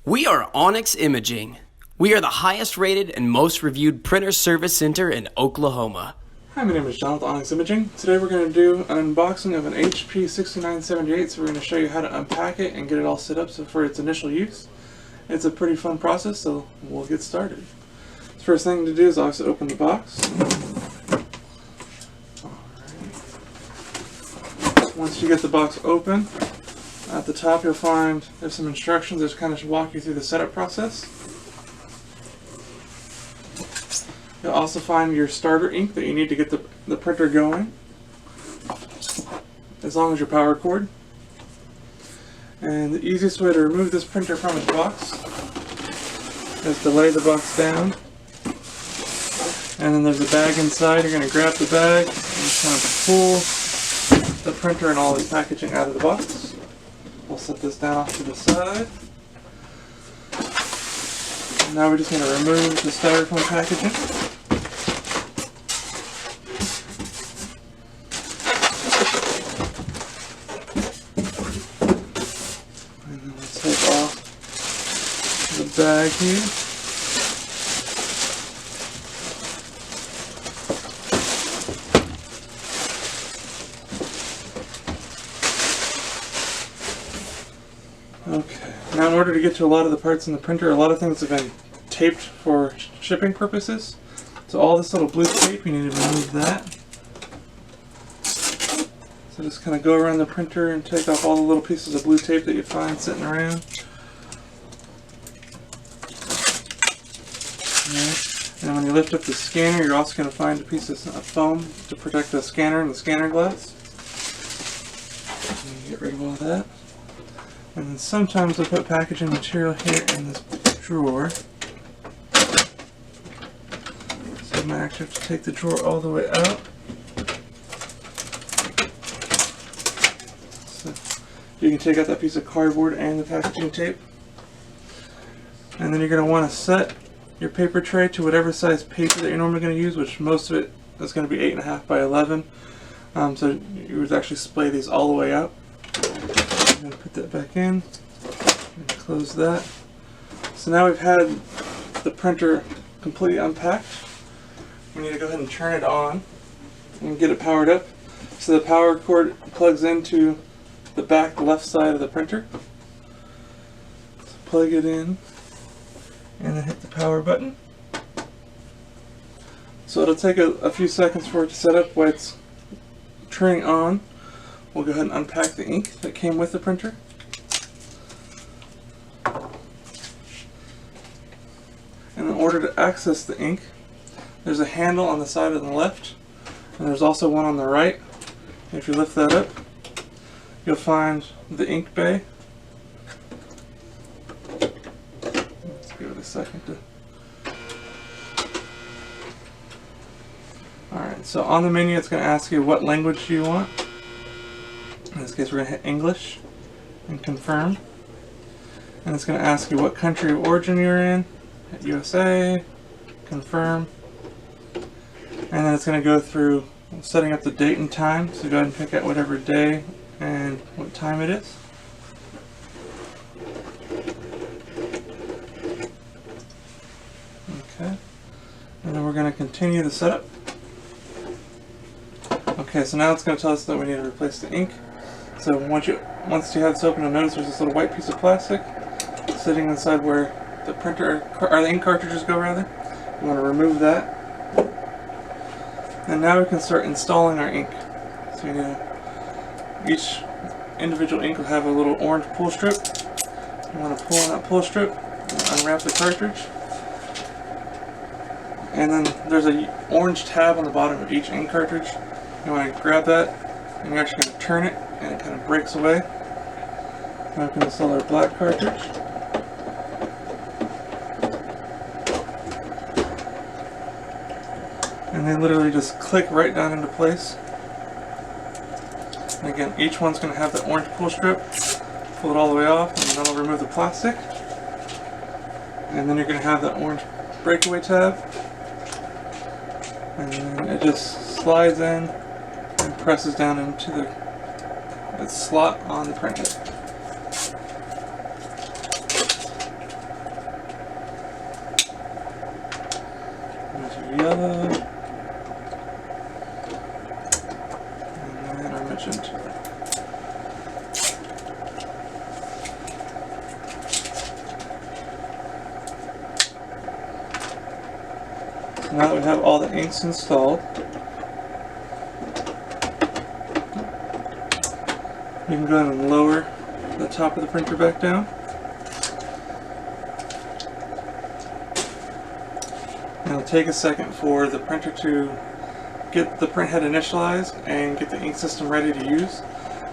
We are Onyx Imaging. We are the highest rated and most reviewed printer service center in Oklahoma. Hi, my name is John with Onyx Imaging. Today we're going to do an unboxing of an HP 6978, so we're going to show you how to unpack it and get it all set up for its initial use. It's a pretty fun process, so we'll get started. The first thing to do is obviously open the box. Alright. Once you get the box open, at the top you'll find there's some instructions that kind of walk you through the setup process. You'll also find your starter ink that you need to get the printer going, as long as your power cord. And the easiest way to remove this printer from its box is to lay the box down. And then there's a bag inside. You're going to grab the bag and just kind of pull the printer and all the packaging out of the box. We'll set this down off to the side. And now we're just going to remove the styrofoam packaging. And then we'll take off the bag here. Okay, now in order to get to a lot of the parts in the printer, a lot of things have been taped for shipping purposes. So all this little blue tape, you need to remove that. So just kind of go around the printer and take off all the little pieces of blue tape that you find sitting around. Okay. And when you lift up the scanner, you're also going to find a piece of foam to protect the scanner and the scanner glass. Get rid of all that. And then sometimes they'll put packaging material here in this drawer. So you might actually have to take the drawer all the way out. So you can take out that piece of cardboard and the packaging tape. And then you're going to want to set your paper tray to whatever size paper that you're normally going to use, which most of it is going to be 8.5 by 11. So you would actually splay these all the way out. I'm going to put that back in and close that. So now we've had the printer completely unpacked. We need to go ahead and turn it on and get it powered up. So the power cord plugs into the back left side of the printer. So plug it in and then hit the power button. So it'll take a few seconds for it to set up while it's turning on. We'll go ahead and unpack the ink that came with the printer. And in order to access the ink, there's a handle on the side on the left, and there's also one on the right. And if you lift that up, you'll find the ink bay. Let's give it a second to... Alright, so on the menu it's going to ask you what language do you want. In this case, we're going to hit English and confirm. And it's going to ask you what country of origin you're in. Hit USA, confirm. And then it's going to go through setting up the date and time. So go ahead and pick out whatever day and what time it is. Okay. And then we're going to continue the setup. Okay, so now it's going to tell us that we need to replace the ink. So once you have this open, you'll notice there's this little white piece of plastic sitting inside where the printer or the ink cartridges go, rather. You want to remove that. And now we can start installing our ink. So you need each individual ink will have a little orange pull strip. You want to pull on that pull strip and unwrap the cartridge. And then there's an orange tab on the bottom of each ink cartridge. You want to grab that and you're actually going to turn it and it kind of breaks away. Now we can install our black cartridge. And they literally just click right down into place. And again, each one's going to have the orange pull strip. Pull it all the way off and then that'll remove the plastic. And then you're going to have that orange breakaway tab. And then it just slides in and presses down into the slot on the printer. Now that we have all the inks installed, you can go ahead and lower the top of the printer back down. And it'll take a second for the printer to get the print head initialized and get the ink system ready to use.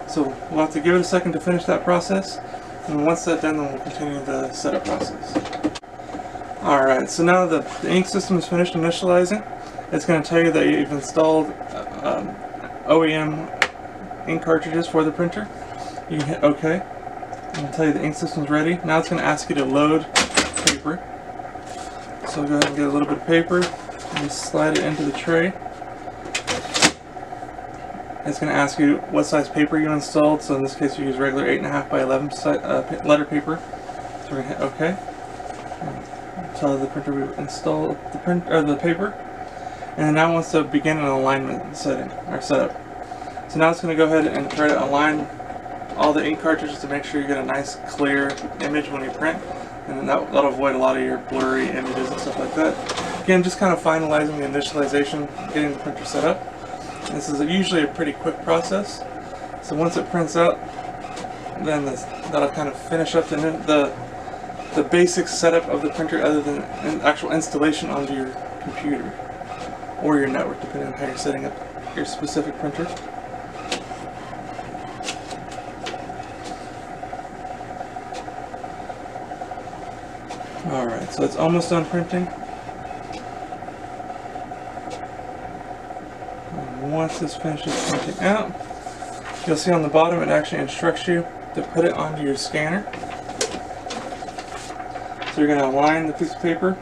So we'll have to give it a second to finish that process, and once that's done, then we'll continue the setup process. Alright, so now the ink system is finished initializing. It's going to tell you that you've installed OEM ink cartridges for the printer. You can hit OK. It'll tell you the ink system's ready. Now it's going to ask you to load paper. So go ahead and get a little bit of paper and slide it into the tray. It's going to ask you what size paper you installed. So in this case, you use regular 8.5 by 11 letter paper. So we're going to hit OK. Tell the printer we installed the paper, and then now it wants to begin an alignment setting or setup. So now it's going to go ahead and try to align all the ink cartridges to make sure you get a nice clear image when you print, and then that'll avoid a lot of your blurry images and stuff like that. Again, just kind of finalizing the initialization, getting the printer set up. This is usually a pretty quick process. So once it prints out, then that'll kind of finish up the basic setup of the printer, other than an actual installation onto your computer or your network, depending on how you're setting up your specific printer. Alright, so it's almost done printing. And once this finishes printing out, you'll see on the bottom it actually instructs you to put it onto your scanner. So you're going to align the piece of paper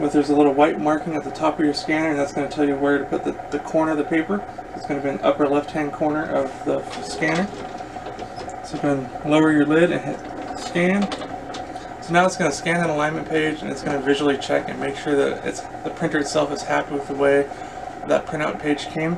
there's a little white marking at the top of your scanner, and that's going to tell you where to put the corner of the paper. It's going to be in the upper left hand corner of the scanner. So go ahead and lower your lid and hit scan. So now it's going to scan that alignment page, and it's going to visually check and make sure that the printer itself is happy with the way that printout page came.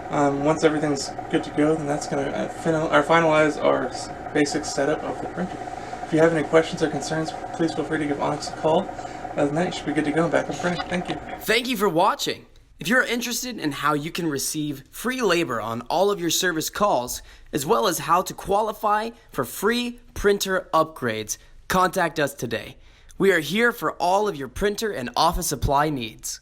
Once everything's good to go, then that's going to finalize our basic setup of the printer. If you have any questions or concerns, please feel free to give Onyx a call. Other than that, you should be good to go and back up printing. Thank you. Thank you for watching. If you're interested in how you can receive free labor on all of your service calls, as well as how to qualify for free printer upgrades, contact us today. We are here for all of your printer and office supply needs.